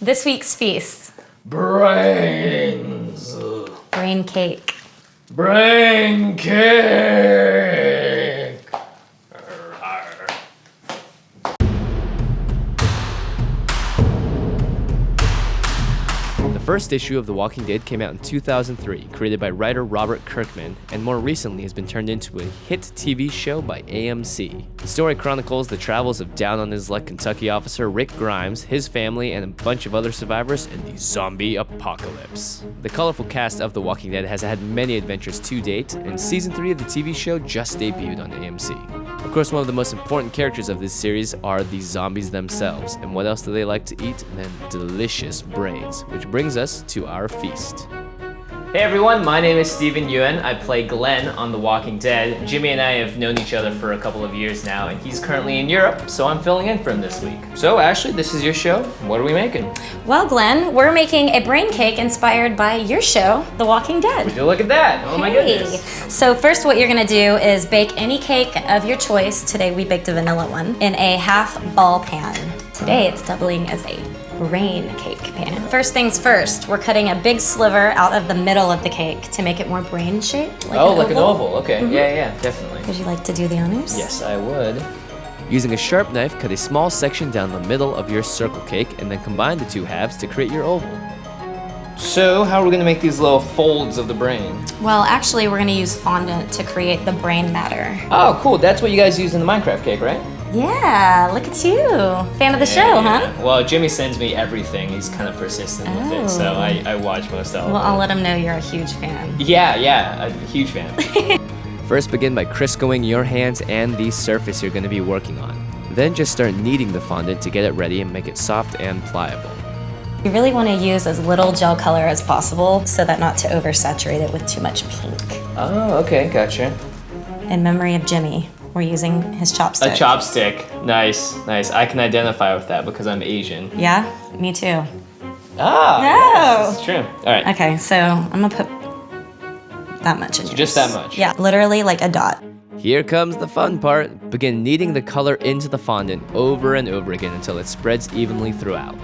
This week's feast. Brains. Brain cake. Brain cake. The first issue of The Walking Dead came out in 2003, created by writer Robert Kirkman, and more recently has been turned into a hit TV show by AMC. The story chronicles the travels of down-on-his-luck Kentucky officer Rick Grimes, his family, and a bunch of other survivors in the zombie apocalypse. The colorful cast of The Walking Dead has had many adventures to date, and Season 3 of the TV show just debuted on AMC. Of course, one of the most important characters of this series are the zombies themselves, and what else do they like to eat than delicious brains, which brings us to our feast. Hey everyone, my name is Steven Yuen. I play Glenn on The Walking Dead. Jimmy and I have known each other for a couple of years now, and he's currently in Europe, so I'm filling in for him this week. So Ashley, this is your show. What are we making? Well, Glenn, we're making a brain cake inspired by your show, The Walking Dead. Would you look at that? Oh my goodness. So first what you're gonna do is bake any cake of your choice. Today we baked a vanilla one in a half ball pan. Today it's doubling as a brain cake pan. First things first, we're cutting a big sliver out of the middle of the cake to make it more brain shaped. Like an oval. Okay, yeah, definitely. Would you like to do the honors? Yes, I would. Using a sharp knife, cut a small section down the middle of your circle cake and then combine the two halves to create your oval. So, how are we gonna make these little folds of the brain? Well, actually, we're gonna use fondant to create the brain matter. Oh, cool. That's what you guys use in the Minecraft cake, right? Yeah, look at you. Fan of the show, huh? Well, Jimmy sends me everything. He's kind of persistent with it, so I watch most of it. Well, I'll let him know you're a huge fan. Yeah, a huge fan. First, begin by Criscoing your hands and the surface you're going to be working on. Then just start kneading the fondant to get it ready and make it soft and pliable. You really want to use as little gel color as possible so that not to oversaturate it with too much pink. Oh, okay, gotcha. In memory of Jimmy, we're using his chopstick. A chopstick. Nice. I can identify with that because I'm Asian. Yeah, me too. Ah, No. yes, this is true. All right. Okay, so I'm gonna put that much in yours. Just that much? Yeah, literally like a dot. Here comes the fun part. Begin kneading the color into the fondant over and over again until it spreads evenly throughout.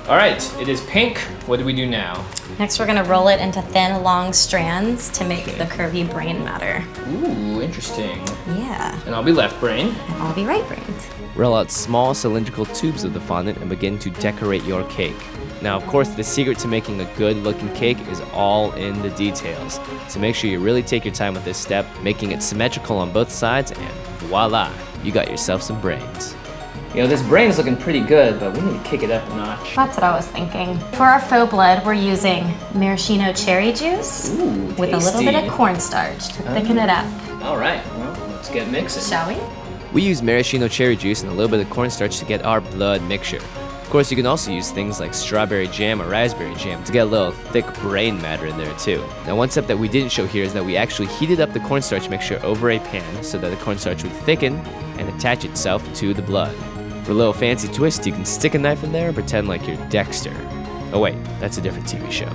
All right, it is pink. What do we do now? Next, we're gonna roll it into thin, long strands to make the curvy brain matter. Ooh, interesting. Yeah, And I'll be left brain. and I'll be right brained. Roll out small cylindrical tubes of the fondant and begin to decorate your cake. Now, of course, the secret to making a good-looking cake is all in the details. So make sure you really take your time with this step, making it symmetrical on both sides, and voila, you got yourself some brains. You know, this brain is looking pretty good, but we need to kick it up a notch. That's what I was thinking. For our faux blood, we're using maraschino cherry juice Ooh, with a little bit of tasty. cornstarch to thicken it up. All right, well, let's get mixing. Shall we? We use maraschino cherry juice and a little bit of cornstarch to get our blood mixture. Of course, you can also use things like strawberry jam or raspberry jam to get a little thick brain matter in there too. Now, one step that we didn't show here is that we actually heated up the cornstarch mixture over a pan so that the cornstarch would thicken and attach itself to the blood. For a little fancy twist, you can stick a knife in there and pretend like you're Dexter. Oh wait, that's a different TV show.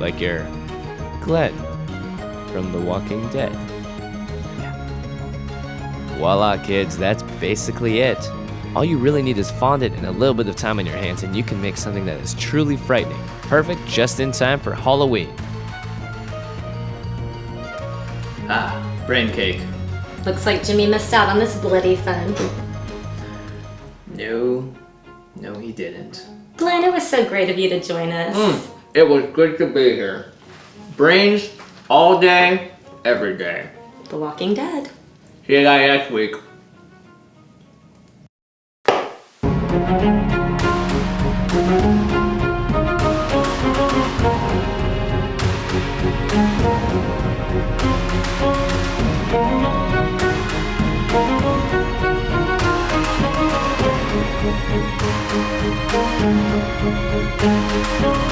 Like you're Glenn from The Walking Dead. Yeah. Voila, kids, that's basically it. All you really need is fondant and a little bit of time on your hands, and you can make something that is truly frightening. Perfect just in time for Halloween. Ah, brain cake. Looks like Jimmy missed out on this bloody fun. No, he didn't. Glenn, it was so great of you to join us. It was good to be here. Brains all day, every day. The Walking Dead. See you guys next week. Thank you.